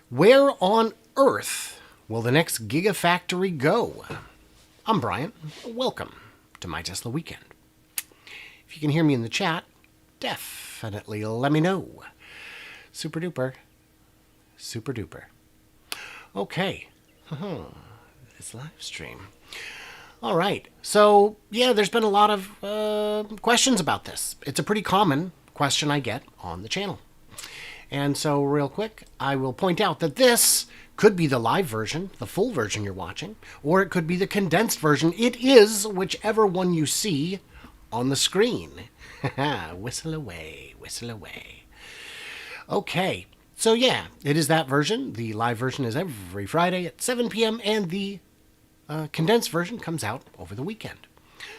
Where on earth will the next GigaFactory go? I'm Brian. Welcome to My Tesla Weekend. If you can hear me in the chat, definitely let me know. Super duper. Super duper. Okay. This live stream. All right. So, yeah, there's been a lot of questions about this. It's a pretty common question I get on the channel. And so, real quick, I will point out that this could be the live version, the full version you're watching, or it could be the condensed version. It is whichever one you see on the screen. Whistle away, whistle away. Okay. So, yeah, it is that version. The live version is every Friday at 7 p.m., and the condensed version comes out over the weekend.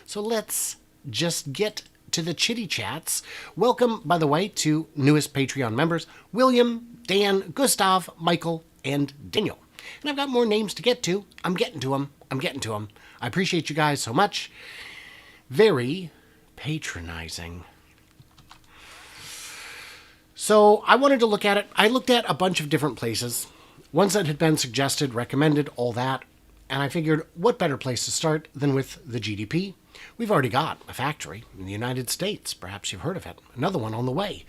So let's just get to the chitty chats. Welcome, by the way, to newest Patreon members, William, Dan, Gustav, Michael, and Daniel. And I've got more names to get to. I'm getting to them. I appreciate you guys so much. Very patronizing. So I wanted to look at it. I looked at a bunch of different places, ones that had been suggested, recommended, all that. And I figured, what better place to start than with the GDP? We've already got a factory in the United States. Perhaps you've heard of it. Another one on the way.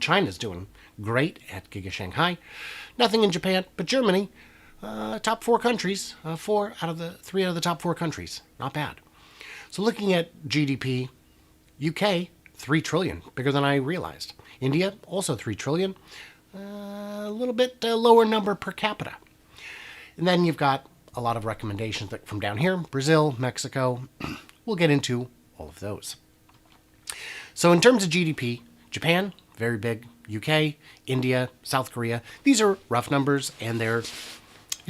China's doing great at Giga Shanghai. Nothing in Japan, but Germany, top 4 countries. 3 out of the top 4 countries. Not bad. So looking at GDP, UK, 3 trillion, bigger than I realized. India, also 3 trillion. A little bit lower number per capita. And then you've got a lot of recommendations from down here. Brazil, Mexico. We'll get into all of those. So in terms of GDP, Japan, very big. UK, India, South Korea. These are rough numbers, and it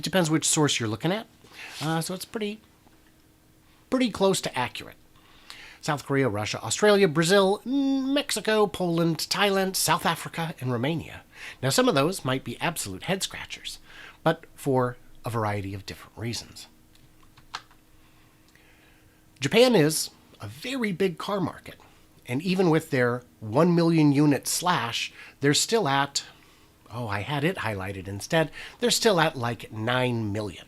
depends which source you're looking at. So it's pretty close to accurate. South Korea, Russia, Australia, Brazil, Mexico, Poland, Thailand, South Africa, and Romania. Now, some of those might be absolute head scratchers, but for a variety of different reasons. Japan is a very big car market, and even with their 1 million unit slash, they're still at, I had it highlighted instead, they're still at like 9 million.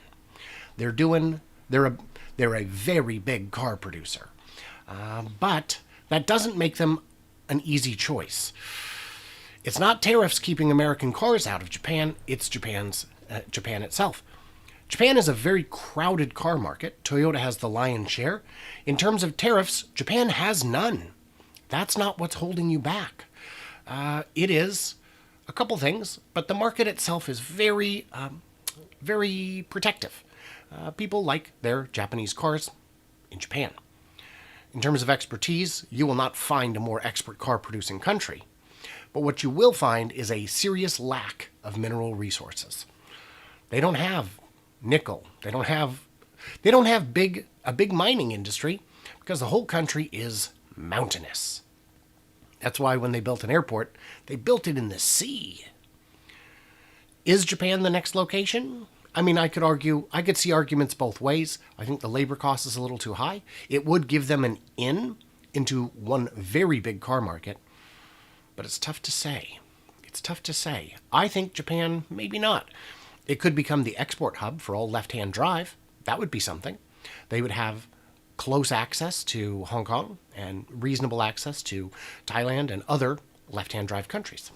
They're a very big car producer, but that doesn't make them an easy choice. It's not tariffs keeping American cars out of Japan, it's Japan itself. Japan is a very crowded car market. Toyota has the lion's share. In terms of tariffs, Japan has none. That's not what's holding you back. It is a couple things, but the market itself is very protective. People like their Japanese cars in Japan. In terms of expertise, you will not find a more expert car producing country. But what you will find is a serious lack of mineral resources. They don't have nickel. They don't have a big mining industry because the whole country is mountainous. That's why when they built an airport, they built it in the sea. Is Japan the next location? I mean, I could see arguments both ways. I think the labor cost is a little too high. It would give them an in into one very big car market, but it's tough to say. I think Japan, maybe not. It could become the export hub for all left-hand drive. That would be something. They would have close access to Hong Kong and reasonable access to Thailand and other left-hand drive countries.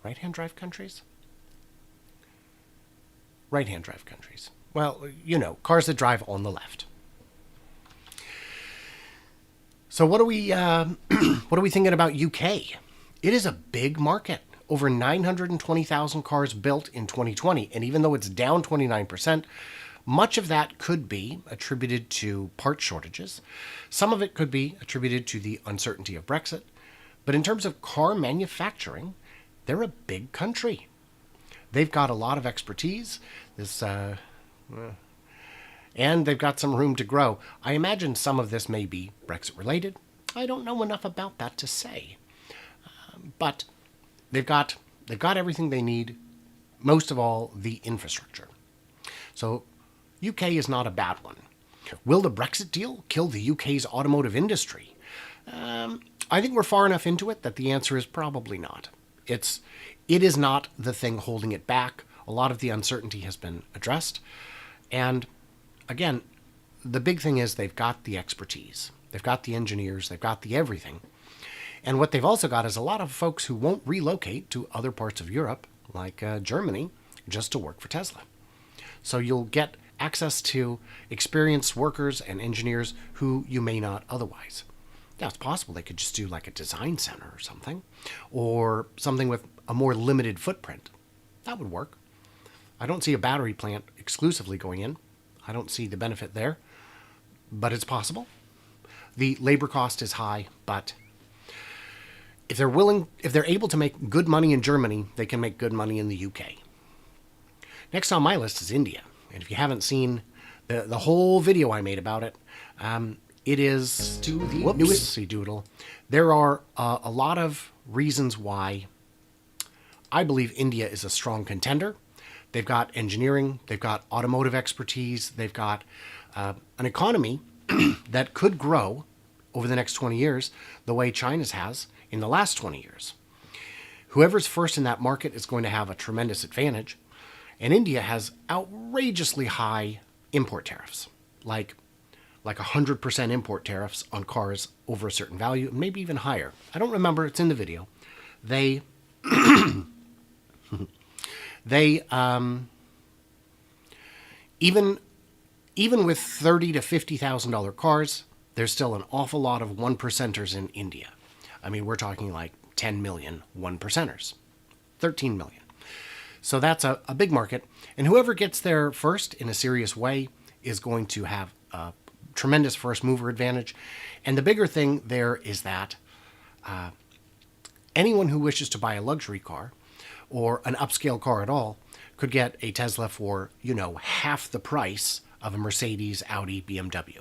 Right-hand drive countries? Right-hand drive countries. Well, cars that drive on the left. So what are we thinking about UK? It is a big market. Over 920,000 cars built in 2020, and even though it's down 29%, much of that could be attributed to part shortages. Some of it could be attributed to the uncertainty of Brexit. But in terms of car manufacturing, they're a big country. They've got a lot of expertise, and they've got some room to grow. I imagine some of this may be Brexit related. I don't know enough about that to say. But They've got everything they need, most of all, the infrastructure. So UK is not a bad one. Will the Brexit deal kill the UK's automotive industry? I think we're far enough into it that the answer is probably not. It is not the thing holding it back. A lot of the uncertainty has been addressed. And again, the big thing is they've got the expertise. They've got the engineers. They've got the everything. And what they've also got is a lot of folks who won't relocate to other parts of Europe, like Germany, just to work for Tesla. So you'll get access to experienced workers and engineers who you may not otherwise. Now, it's possible they could just do like a design center or something with a more limited footprint. That would work. I don't see a battery plant exclusively going in. I don't see the benefit there, but it's possible. The labor cost is high, but if they're able to make good money in Germany, they can make good money in the UK. Next on my list is India. And if you haven't seen the whole video I made about it, it is to the newest doodle. There are a lot of reasons why I believe India is a strong contender. They've got engineering, they've got automotive expertise, they've got an economy that could grow over the next 20 years the way China's has in the last 20 years. Whoever's first in that market is going to have a tremendous advantage. And India has outrageously high import tariffs, like 100% import tariffs on cars over a certain value, maybe even higher. I don't remember. It's in the video. They even with $30,000 to $50,000 cars, there's still an awful lot of one percenters in India. I mean, we're talking like 10 million one percenters, 13 million. So that's a big market. And whoever gets there first in a serious way is going to have a tremendous first mover advantage. And the bigger thing there is that anyone who wishes to buy a luxury car or an upscale car at all could get a Tesla for, half the price of a Mercedes, Audi, BMW.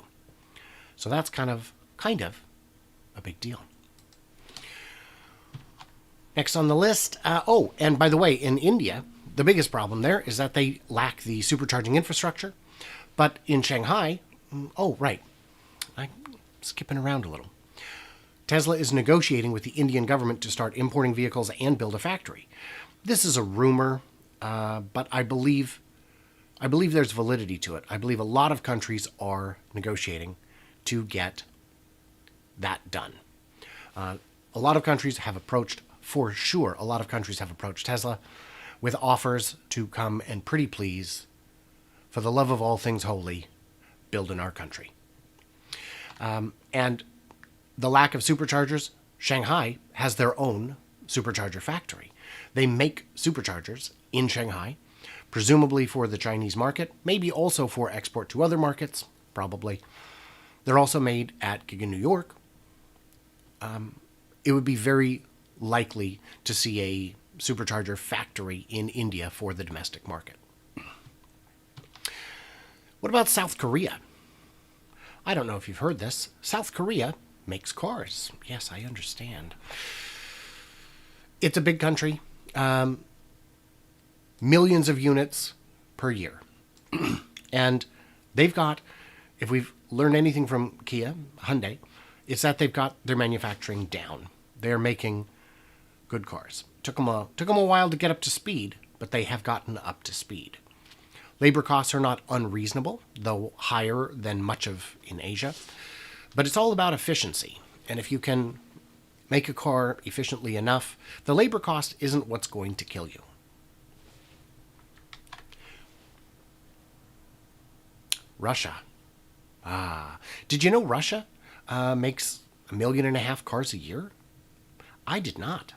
So that's kind of a big deal. Next on the list, and by the way, in India, the biggest problem there is that they lack the supercharging infrastructure. But in Shanghai, I'm skipping around a little. Tesla is negotiating with the Indian government to start importing vehicles and build a factory. This is a rumor, but I believe there's validity to it. I believe a lot of countries are negotiating to get that done. A lot of countries have approached Tesla with offers to come and pretty please, for the love of all things holy, build in our country. And the lack of superchargers, Shanghai has their own supercharger factory. They make superchargers in Shanghai, presumably for the Chinese market, maybe also for export to other markets, probably. They're also made at Giga New York. It would be very likely to see a supercharger factory in India for the domestic market. What about South Korea? I don't know if you've heard this. South Korea makes cars. Yes, I understand. It's a big country. Millions of units per year. And they've got, if we've learned anything from Kia, Hyundai, it's that they've got their manufacturing down. They're making good cars. Took them a while to get up to speed, but they have gotten up to speed. Labor costs are not unreasonable, though higher than much of in Asia. But it's all about efficiency. And if you can make a car efficiently enough, the labor cost isn't what's going to kill you. Russia. Did you know Russia makes 1.5 million cars a year? I did not.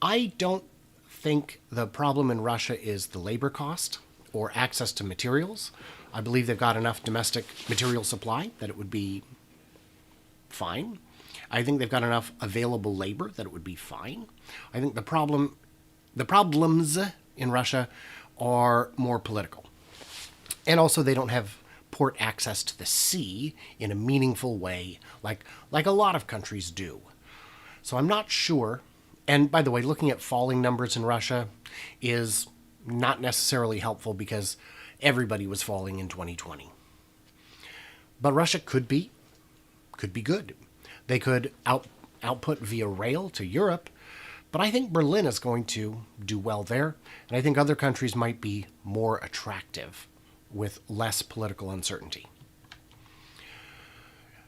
I don't think the problem in Russia is the labor cost or access to materials. I believe they've got enough domestic material supply that it would be fine. I think they've got enough available labor that it would be fine. I think the problems in Russia are more political. And also they don't have port access to the sea in a meaningful way like a lot of countries do. So I'm not sure. And by the way, looking at falling numbers in Russia is not necessarily helpful because everybody was falling in 2020. But Russia could be good. They could output via rail to Europe, but I think Berlin is going to do well there, and I think other countries might be more attractive with less political uncertainty.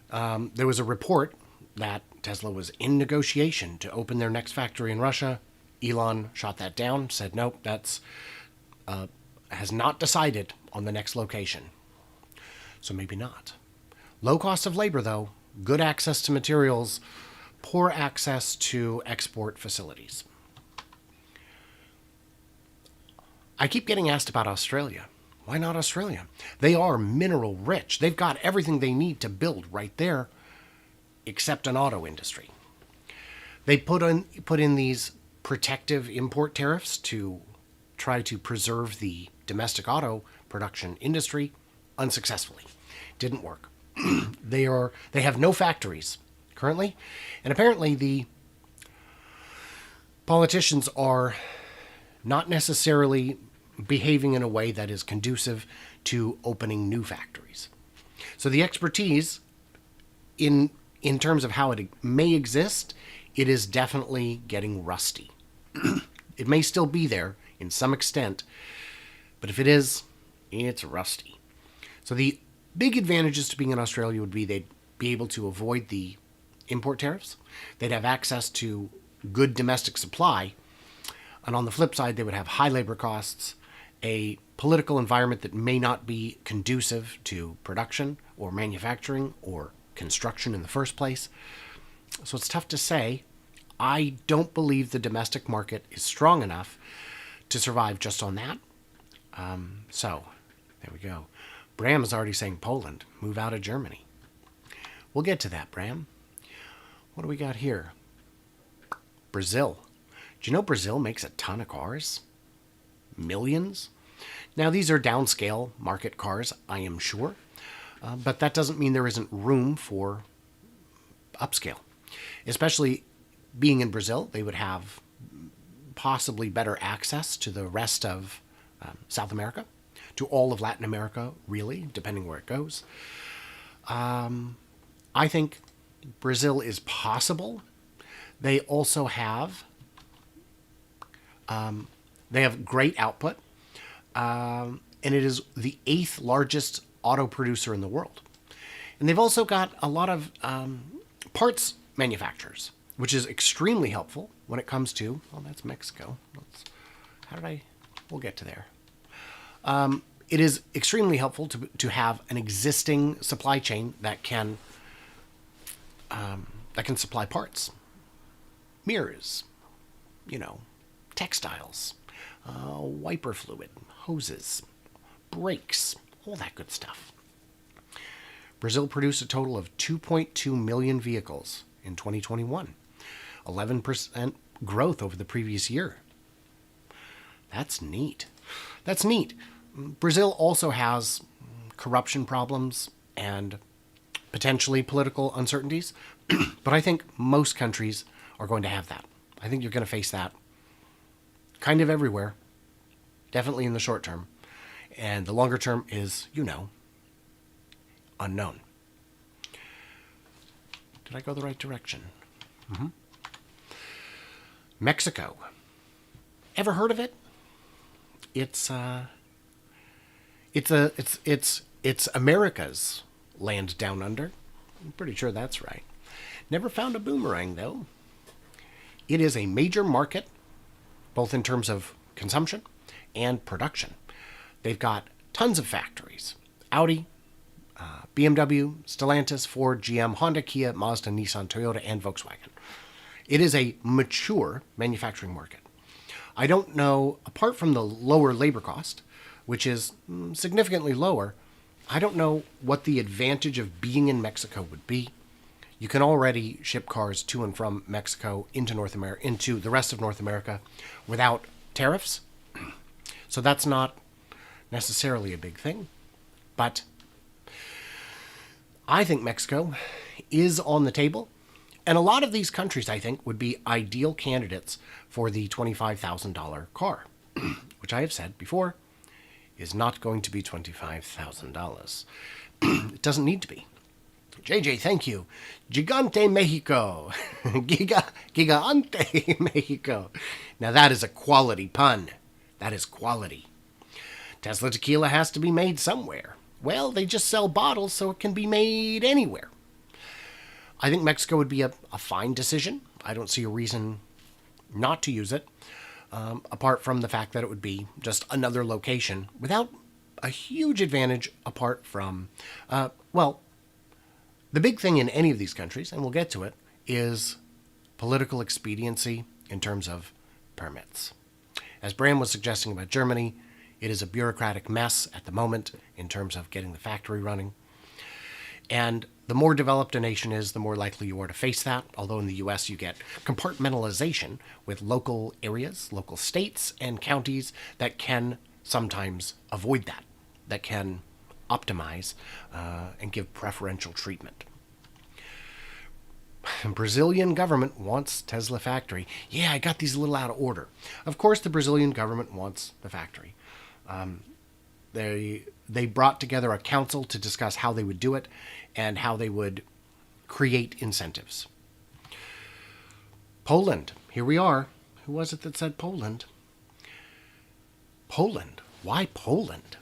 There was a report that Tesla was in negotiation to open their next factory in Russia. Elon shot that down, said, nope, that's has not decided on the next location. So maybe not. Low cost of labor, though, good access to materials, poor access to export facilities. I keep getting asked about Australia. Why not Australia? They are mineral rich. They've got everything they need to build right there, except an auto industry. They put in these protective import tariffs to try to preserve the domestic auto production industry unsuccessfully. Didn't work. They have no factories currently, and apparently the politicians are not necessarily behaving in a way that is conducive to opening new factories. So the expertise in terms of how it may exist, it is definitely getting rusty. It may still be there in some extent, but if it is, it's rusty. So the big advantages to being in Australia would be they'd be able to avoid the import tariffs. They'd have access to good domestic supply. And on the flip side, they would have high labor costs, a political environment that may not be conducive to production or manufacturing or construction in the first place. So it's tough to say. I don't believe the domestic market is strong enough to survive just on that. So there we go. Bram is already saying Poland, move out of Germany. We'll get to that, Bram. What do we got here? Brazil. Do you know Brazil makes a ton of cars? Millions? Now, these are downscale market cars, I am sure. But that doesn't mean there isn't room for upscale. Especially being in Brazil, they would have possibly better access to the rest of South America, to all of Latin America, really, depending where it goes. I think Brazil is possible. They also have great output, and it is the 8th largest auto producer in the world. And they've also got a lot of parts manufacturers, which is extremely helpful when it comes to, that's Mexico. We'll get to there. It is extremely helpful to have an existing supply chain that can supply parts, mirrors, textiles, wiper fluid, hoses, brakes, all that good stuff. Brazil produced a total of 2.2 million vehicles in 2021, 11% growth over the previous year. That's neat. Brazil also has corruption problems and potentially political uncertainties, but I think most countries are going to have that. I think you're going to face that kind of everywhere, definitely in the short term. And the longer term is, unknown. Did I go the right direction? Mm-hmm. Mexico. Ever heard of it? It's America's land down under. I'm pretty sure that's right. Never found a boomerang, though. It is a major market, both in terms of consumption and production. They've got tons of factories. Audi, BMW, Stellantis, Ford, GM, Honda, Kia, Mazda, Nissan, Toyota, and Volkswagen. It is a mature manufacturing market. I don't know, apart from the lower labor cost, which is significantly lower, I don't know what the advantage of being in Mexico would be. You can already ship cars to and from Mexico into the rest of North America without tariffs. So that's not necessarily a big thing. But I think Mexico is on the table. And a lot of these countries, I think, would be ideal candidates for the $25,000 car, which I have said before is not going to be $25,000. It doesn't need to be. JJ, thank you. Gigante Mexico. Gigante Mexico. Now that is a quality pun. That is quality. Tesla tequila has to be made somewhere. Well, they just sell bottles, so it can be made anywhere. I think Mexico would be a fine decision. I don't see a reason not to use it, apart from the fact that it would be just another location without a huge advantage apart from, well, the big thing in any of these countries, and we'll get to it, is political expediency in terms of permits. As Bram was suggesting about Germany, it is a bureaucratic mess at the moment in terms of getting the factory running. And the more developed a nation is, the more likely you are to face that. Although in the US you get compartmentalization with local areas, local states, and counties that can sometimes avoid that, that can optimize and give preferential treatment. Brazilian government wants Tesla factory. Yeah, I got these a little out of order. Of course, the Brazilian government wants the factory. They brought together a council to discuss how they would do it and how they would create incentives. Poland, here we are. Who was it that said Poland? Poland. Why Poland?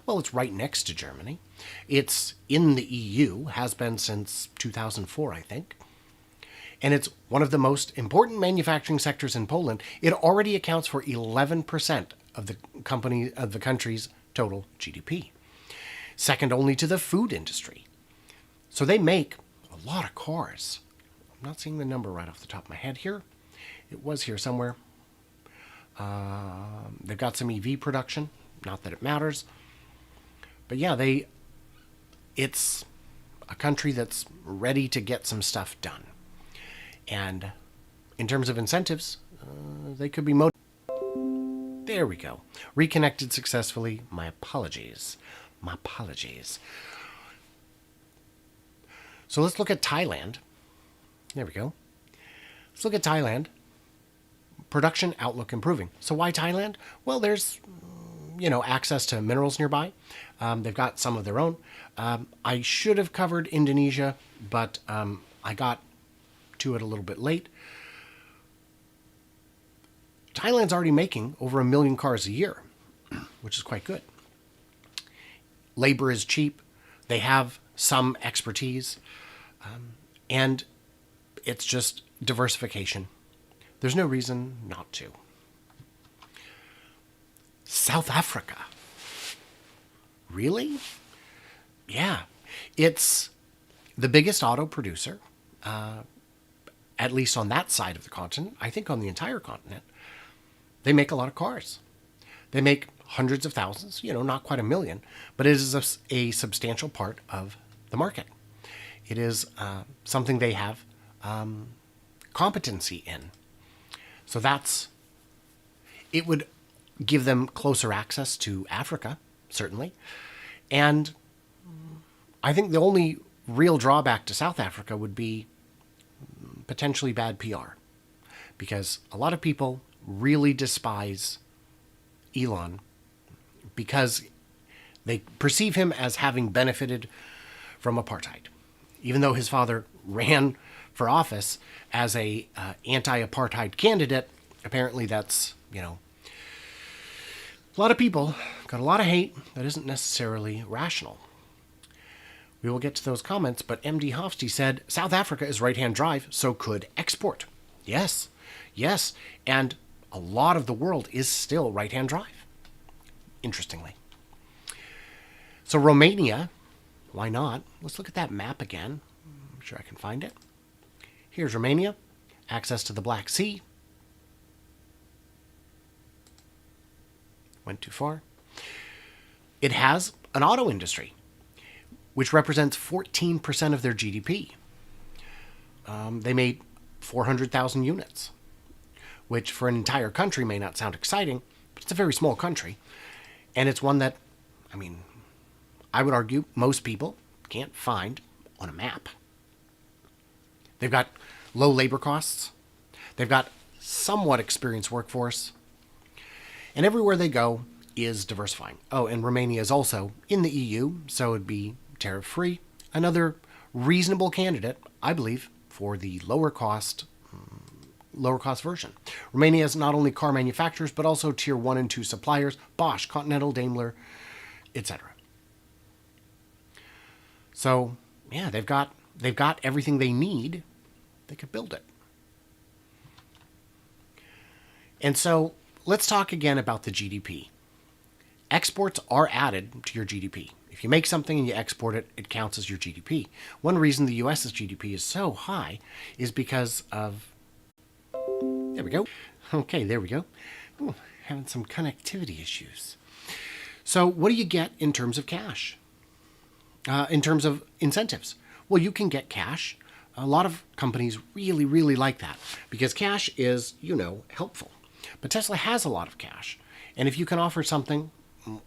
Well, it's right next to Germany. It's in the EU, has been since 2004, I think. And it's one of the most important manufacturing sectors in Poland. It already accounts for 11% of the country's total GDP. Second only to the food industry. So they make a lot of cars. I'm not seeing the number right off the top of my head here. It was here somewhere. They've got some EV production. Not that it matters. But yeah, it's a country that's ready to get some stuff done. And in terms of incentives, they could be motivated. There we go. Reconnected successfully. My apologies. My apologies. So let's look at Thailand. There we go. Let's look at Thailand. Production outlook improving. So why Thailand? Well, there's, access to minerals nearby. They've got some of their own. I should have covered Indonesia, but I got to it a little bit late. Thailand's already making over 1 million cars a year, which is quite good. Labor is cheap. They have some expertise. And it's just diversification. There's no reason not to. South Africa. Really? Yeah. It's the biggest auto producer, at least on that side of the continent. I think on the entire continent. They make a lot of cars. They make hundreds of thousands, not quite 1 million, but it is a substantial part of the market. It is something they have competency in. So it would give them closer access to Africa, certainly. And I think the only real drawback to South Africa would be potentially bad PR. Because a lot of people really despise Elon because they perceive him as having benefited from apartheid. Even though his father ran for office as a anti-apartheid candidate, apparently that's, a lot of people got a lot of hate that isn't necessarily rational. We will get to those comments, but MD Hofsty said, South Africa is right-hand drive, so could export. Yes, and a lot of the world is still right-hand drive, interestingly. So Romania, why not? Let's look at that map again. I'm sure I can find it. Here's Romania, access to the Black Sea. Went too far. It has an auto industry, which represents 14% of their GDP. They made 400,000 units, which for an entire country may not sound exciting, but it's a very small country. And it's one that, I would argue most people can't find on a map. They've got low labor costs. They've got somewhat experienced workforce. And everywhere they go is diversifying. Oh, and Romania is also in the EU, so it'd be tariff-free. Another reasonable candidate, I believe, for the lower cost version. Romania has not only car manufacturers, but also tier 1 and 2 suppliers, Bosch, Continental, Daimler, etc. So, yeah, they've got everything they need. They could build it. And so, let's talk again about the GDP. Exports are added to your GDP. If you make something and you export it, it counts as your GDP. One reason the US's GDP is so high is because of... There we go. Okay, there we go. Ooh, having some connectivity issues. So what do you get in terms of cash? In terms of incentives? Well, you can get cash. A lot of companies really, really like that because cash is, helpful. But Tesla has a lot of cash. And if you can offer something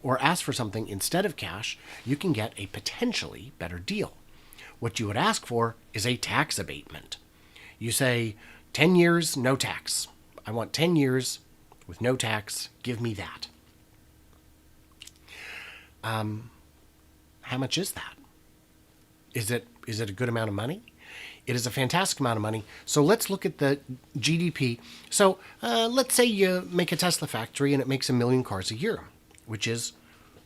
or ask for something instead of cash, you can get a potentially better deal. What you would ask for is a tax abatement. You say, 10 years, no tax. I want 10 years with no tax. Give me that. How much is that? Is it a good amount of money? It is a fantastic amount of money. So let's look at the GDP. So let's say you make a Tesla factory and it makes 1 million cars a year, which is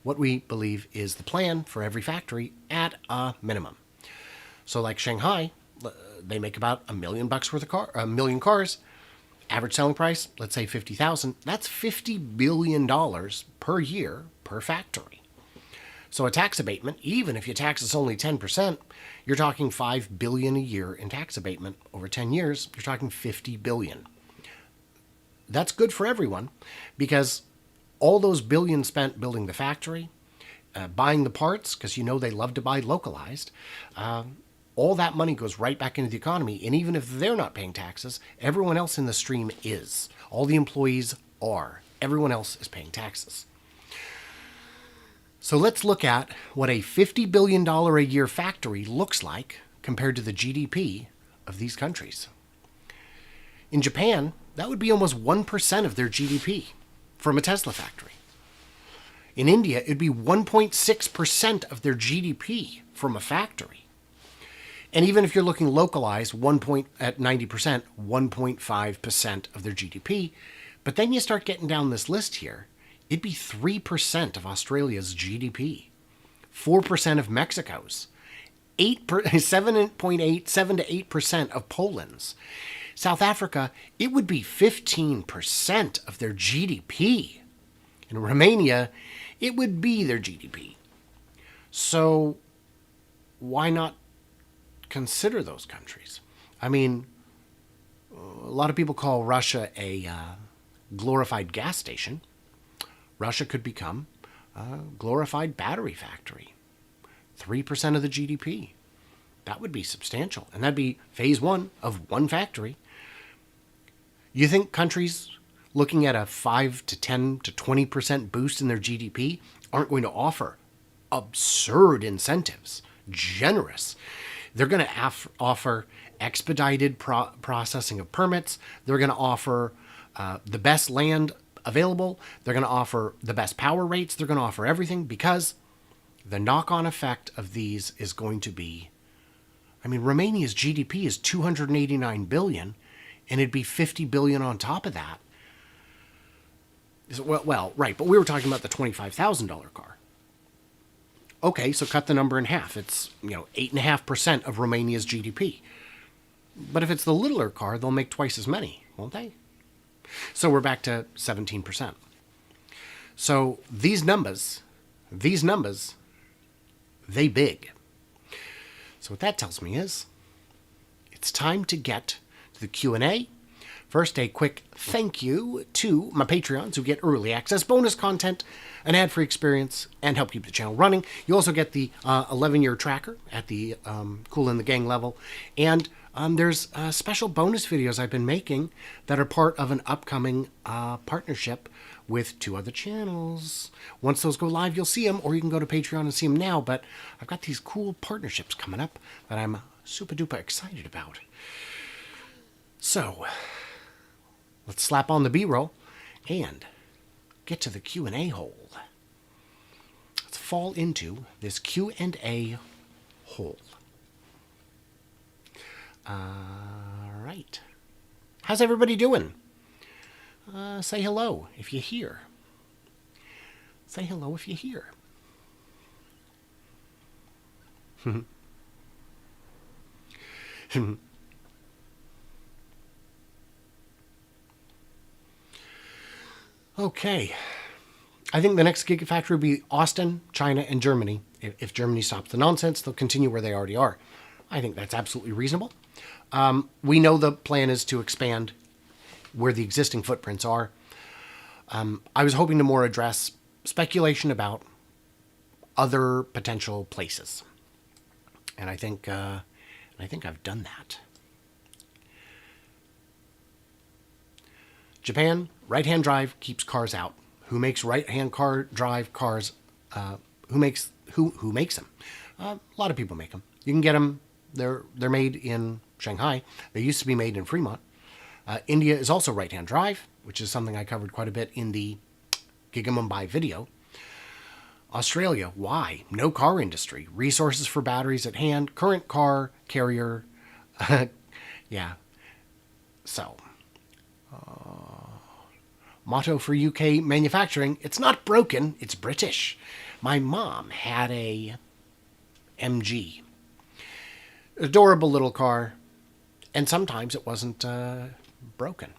what we believe is the plan for every factory at a minimum. So like Shanghai, they make about $1 million worth of 1 million cars. Average selling price, let's say 50,000. That's $50 billion per year per factory. So a tax abatement, even if your tax is only 10%, you're talking $5 billion a year in tax abatement over 10 years. You're talking $50 billion. That's good for everyone because all those billions spent building the factory, buying the parts, because they love to buy localized, all that money goes right back into the economy. And even if they're not paying taxes, everyone else in the stream is. All the employees are. Everyone else is paying taxes. So let's look at what a $50 billion a year factory looks like compared to the GDP of these countries. In Japan, that would be almost 1% of their GDP from a Tesla factory. In India, it'd be 1.6% of their GDP from a factory. And even if you're looking localized, at 90%, 1.5% of their GDP. But then you start getting down this list here, it'd be 3% of Australia's GDP, 4% of Mexico's, 7 to 8% of Poland's. South Africa, it would be 15% of their GDP. In Romania, it would be their GDP. So why not consider those countries? I mean, a lot of people call Russia a glorified gas station. Russia could become a glorified battery factory. 3% of the GDP. That would be substantial. And that'd be phase 1 of one factory. You think countries looking at a 5 to 10 to 20% boost in their GDP aren't going to offer absurd incentives, generous? They're going to offer expedited processing of permits. They're going to offer the best land available. They're going to offer the best power rates. They're going to offer everything because the knock-on effect of these is going to be, Romania's GDP is $289 billion, and it'd be $50 billion on top of that. Well, right, but we were talking about the $25,000 car. Okay, so cut the number in half. It's, 8.5% of Romania's GDP. But if it's the littler car, they'll make twice as many, won't they? So we're back to 17%. So these numbers, they big. So what that tells me is it's time to get to the Q&A. First, a quick thank you to my Patreons who get early access, bonus content, an ad-free experience, and help keep the channel running. You also get the 11-year tracker at the Cool in the Gang level. And there's special bonus videos I've been making that are part of an upcoming partnership with 2 other channels. Once those go live, you'll see them, or you can go to Patreon and see them now. But I've got these cool partnerships coming up that I'm super-duper excited about. So let's slap on the B-roll and get to the Q&A hole. Let's fall into this Q&A hole. All right. How's everybody doing? Say hello if you're here. Say hello if you're here. Okay. I think the next Gigafactory will be Austin, China, and Germany. If Germany stops the nonsense, they'll continue where they already are. I think that's absolutely reasonable. We know the plan is to expand where the existing footprints are. I was hoping to more address speculation about other potential places. And I think I've done that. Japan, right-hand drive keeps cars out. Who makes right-hand drive cars? Who makes them? A lot of people make them. You can get them. They're made in Shanghai. They used to be made in Fremont. India is also right-hand drive, which is something I covered quite a bit in the Giga Mumbai video. Australia, why? No car industry. Resources for batteries at hand. Current car carrier. Yeah. So. Motto for UK manufacturing, it's not broken, it's British. My mom had a MG. Adorable little car. And sometimes it wasn't broken.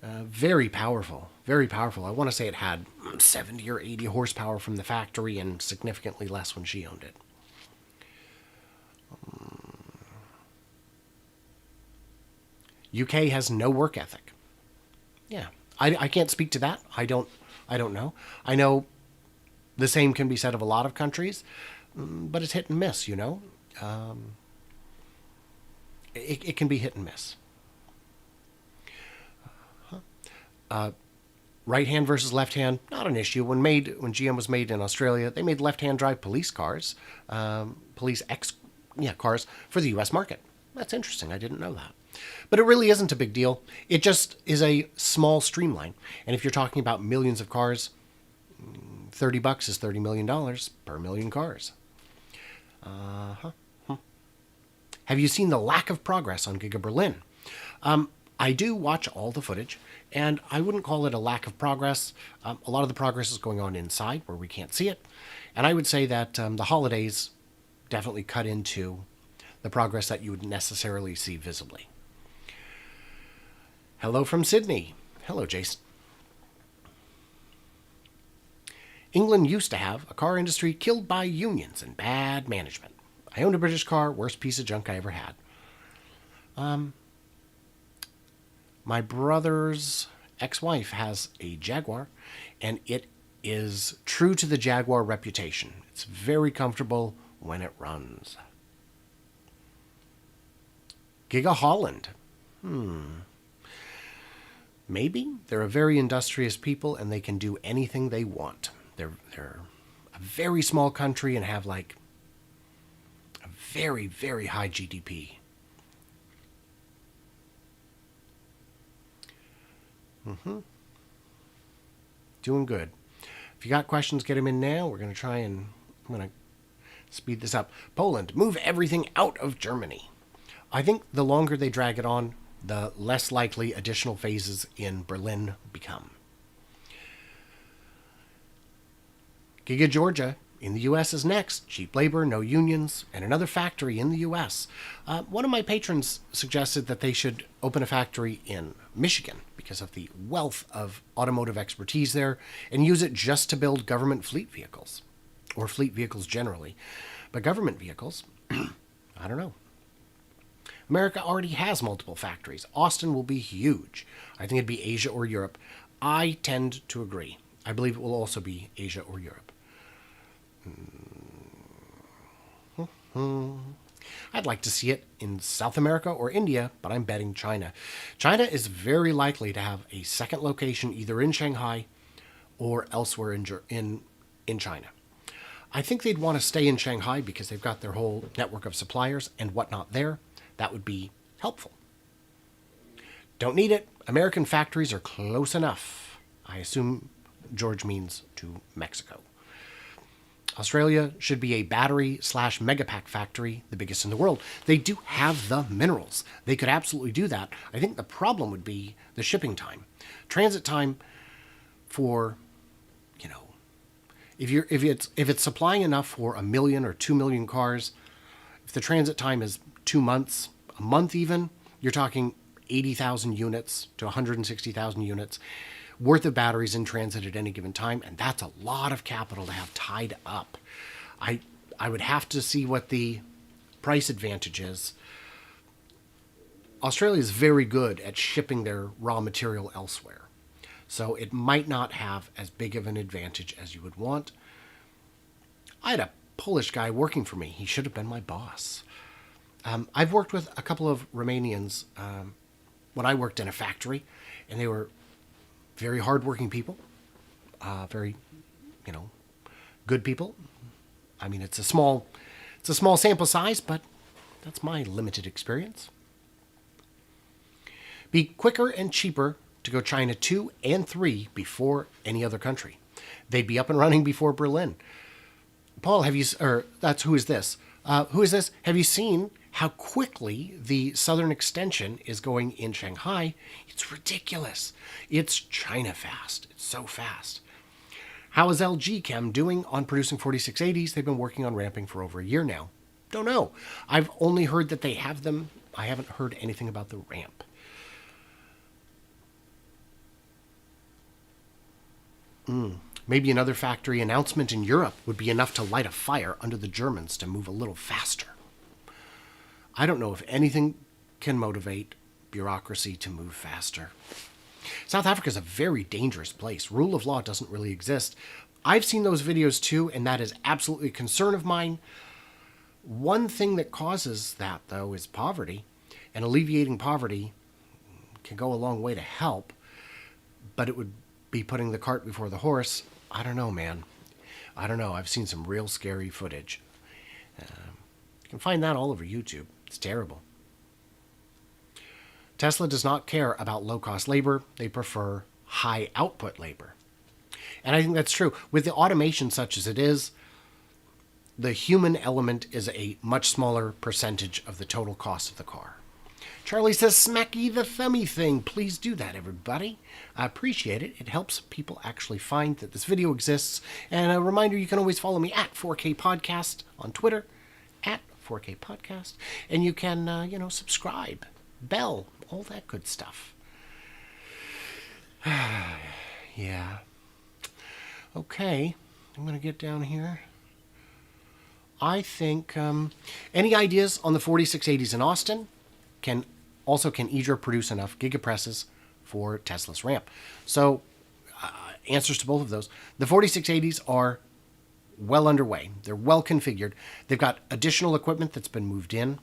Very powerful. Very powerful. I want to say it had 70 or 80 horsepower from the factory and significantly less when she owned it. UK has no work ethic. Yeah, I can't speak to that. I don't know. I know the same can be said of a lot of countries, but it's hit and miss, you know. It can be hit and miss. Right hand versus left hand, not an issue. When GM was made in Australia, they made left hand drive police cars, cars for the U.S. market. That's interesting. I didn't know that. But it really isn't a big deal. It just is a small streamline. And if you're talking about millions of cars, $30 is $30 million per million cars. Have you seen the lack of progress on Giga Berlin? I do watch all the footage, and I wouldn't call it a lack of progress. A lot of the progress is going on inside where we can't see it. And I would say that the holidays definitely cut into the progress that you would necessarily see visibly. Hello from Sydney. Hello, Jason. England used to have a car industry killed by unions and bad management. I owned a British car, worst piece of junk I ever had. My brother's ex-wife has a Jaguar, and it is true to the Jaguar reputation. It's very comfortable when it runs. Giga Holland. Maybe. They're a very industrious people, and they can do anything they want. They're a very small country and have like a very, very high GDP. Doing good. If you got questions, get them in now. I'm going to speed this up. Poland, move everything out of Germany. I think the longer they drag it on, the less likely additional phases in Berlin become. Giga Georgia in the U.S. is next. Cheap labor, no unions, and another factory in the U.S. One of my patrons suggested that they should open a factory in Michigan because of the wealth of automotive expertise there and use it just to build government fleet vehicles, or fleet vehicles generally. But government vehicles, I don't know. America already has multiple factories. Austin will be huge. I think it'd be Asia or Europe. I tend to agree. I believe it will also be Asia or Europe. I'd like to see it in South America or India, but I'm betting China. China is very likely to have a second location either in Shanghai or elsewhere in China. I think they'd want to stay in Shanghai because they've got their whole network of suppliers and whatnot there. That would be helpful. Don't need it. American factories are close enough. I assume George means to Mexico. Australia should be a battery/megapack factory, the biggest in the world. They do have the minerals. They could absolutely do that. I think the problem would be the shipping time. Transit time for, if it's supplying enough for 1 million or 2 million cars, if the transit time is 2 months, a month even, you're talking 80,000 units to 160,000 units worth of batteries in transit at any given time, and that's a lot of capital to have tied up. I would have to see what the price advantage is. Australia is very good at shipping their raw material elsewhere, so it might not have as big of an advantage as you would want. I had a Polish guy working for me. He should have been my boss. I've worked with a couple of Romanians when I worked in a factory, and they were very hardworking people, very, good people. I mean, it's a small sample size, but that's my limited experience. Be quicker and cheaper to go China 2 and 3 before any other country. They'd be up and running before Berlin. Paul, who is this? Who is this? Have you seen how quickly the southern extension is going in Shanghai? It's ridiculous. It's China fast. It's so fast. How is LG Chem doing on producing 4680s? They've been working on ramping for over a year now. Don't know. I've only heard that they have them. I haven't heard anything about the ramp. Maybe another factory announcement in Europe would be enough to light a fire under the Germans to move a little faster. I don't know if anything can motivate bureaucracy to move faster. South Africa is a very dangerous place. Rule of law doesn't really exist. I've seen those videos too, and that is absolutely a concern of mine. One thing that causes that, though, is poverty, and alleviating poverty can go a long way to help, but it would be putting the cart before the horse. I don't know, man. I don't know. I've seen some real scary footage. You can find that all over YouTube. It's terrible. Tesla does not care about low-cost labor. They prefer high-output labor. And I think that's true. With the automation such as it is, the human element is a much smaller percentage of the total cost of the car. Charlie says, smacky the thummy thing. Please do that, everybody. I appreciate it. It helps people actually find that this video exists. And a reminder, you can always follow me at 4K Podcast on Twitter, at 4K Podcast. And you can, subscribe, bell, all that good stuff. Yeah. Okay. I'm going to get down here. I think any ideas on the 4680s in Austin? Can Idra produce enough gigapresses for Tesla's ramp? So, answers to both of those. The 4680s are well underway. They're well configured. They've got additional equipment that's been moved in,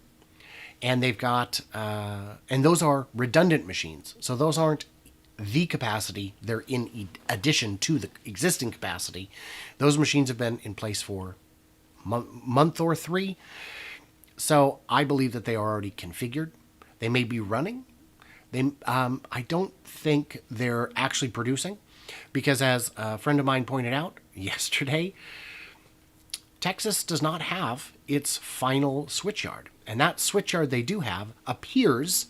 and they've got, and those are redundant machines. So those aren't the capacity. They're in addition to the existing capacity. Those machines have been in place for a month or 3. So I believe that they are already configured. They may be running. I don't think they're actually producing, because as a friend of mine pointed out yesterday, Texas does not have its final switchyard. And that switchyard they do have appears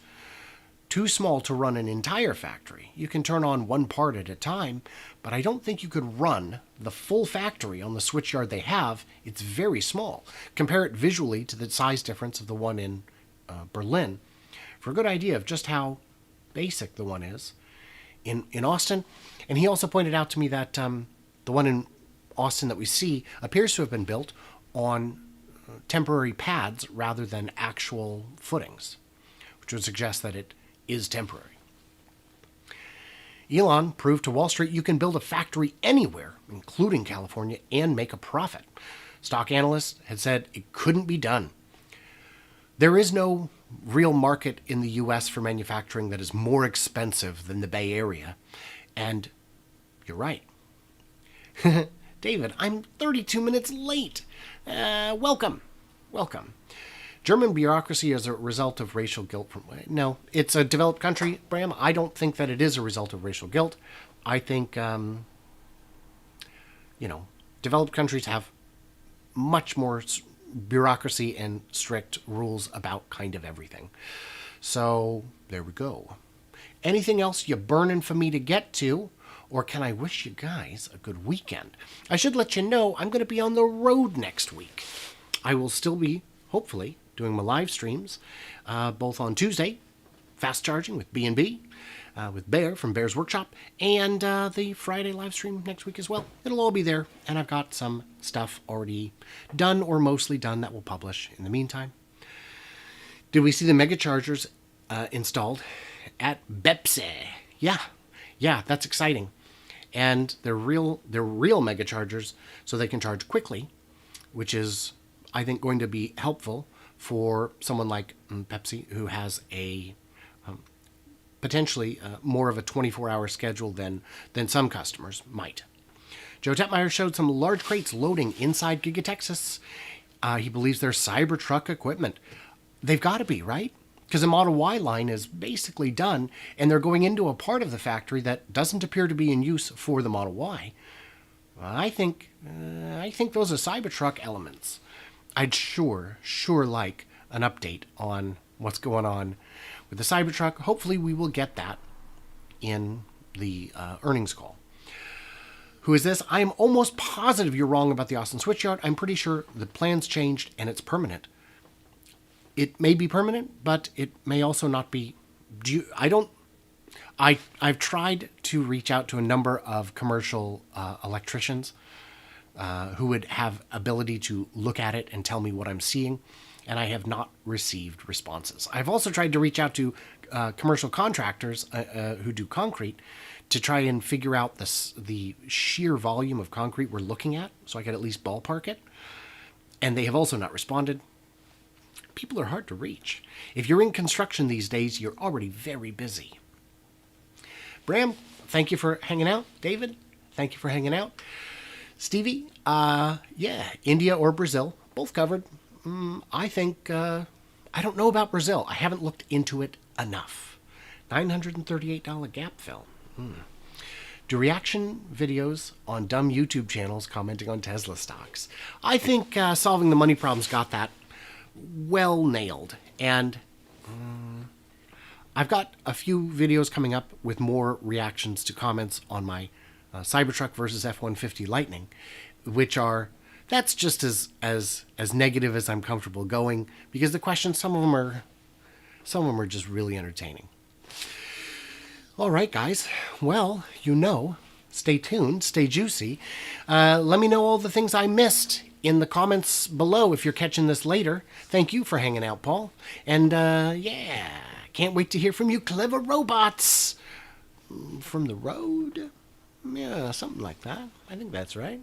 too small to run an entire factory. You can turn on one part at a time, but I don't think you could run the full factory on the switchyard they have. It's very small. Compare it visually to the size difference of the one in Berlin for a good idea of just how basic the one is in Austin. And he also pointed out to me that the one in Austin that we see appears to have been built on temporary pads rather than actual footings, which would suggest that it is temporary. Elon proved to Wall Street you can build a factory anywhere, including California, and make a profit. Stock analysts had said it couldn't be done. There is no real market in the U.S. for manufacturing that is more expensive than the Bay Area. And you're right. David, I'm 32 minutes late. Welcome. German bureaucracy is a result of racial guilt. No, it's a developed country, Bram. I don't think that it is a result of racial guilt. I think, developed countries have much more bureaucracy and strict rules about kind of everything. So there we go. Anything else you burning for me to get to? Or can I wish you guys a good weekend? I should let you know I'm going to be on the road next week. I will still be, hopefully, doing my live streams, both on Tuesday, fast charging with B&B, with Bear from Bear's Workshop, and the Friday live stream next week as well. It'll all be there, and I've got some stuff already done or mostly done that we'll publish in the meantime. Did we see the mega chargers installed at Bepse? Yeah, that's exciting. And they're real mega chargers, so they can charge quickly, which is, I think, going to be helpful for someone like Pepsi, who has a potentially more of a 24-hour schedule than some customers might. Joe Tetmeyer showed some large crates loading inside Giga Texas. He believes they're Cybertruck equipment. They've got to be, right? Because the Model Y line is basically done, and they're going into a part of the factory that doesn't appear to be in use for the Model Y. I think those are Cybertruck elements. I'd sure like an update on what's going on with the Cybertruck. Hopefully we will get that in the earnings call. Who is this? I'm almost positive you're wrong about the Austin Switchyard. I'm pretty sure the plan's changed and it's permanent. It may be permanent, but it may also not be. I've tried to reach out to a number of commercial electricians who would have ability to look at it and tell me what I'm seeing, and I have not received responses. I've also tried to reach out to commercial contractors who do concrete to try and figure out the sheer volume of concrete we're looking at, so I could at least ballpark it, and they have also not responded. People are hard to reach. If you're in construction these days, you're already very busy. Bram, thank you for hanging out. David, thank you for hanging out. Stevie, India or Brazil, both covered. I think, I don't know about Brazil. I haven't looked into it enough. $938 gap fill. Do reaction videos on dumb YouTube channels commenting on Tesla stocks. I think Solving the Money Problem's got that well nailed, and I've got a few videos coming up with more reactions to comments on my Cybertruck versus F-150 Lightning, that's just as negative as I'm comfortable going, because the questions, some of them are just really entertaining. All right, guys. Well, stay tuned, stay juicy. Let me know all the things I missed in the comments below if you're catching this later. Thank you for hanging out, Paul. And can't wait to hear from you clever robots from the road. Yeah, something like that. I think that's right.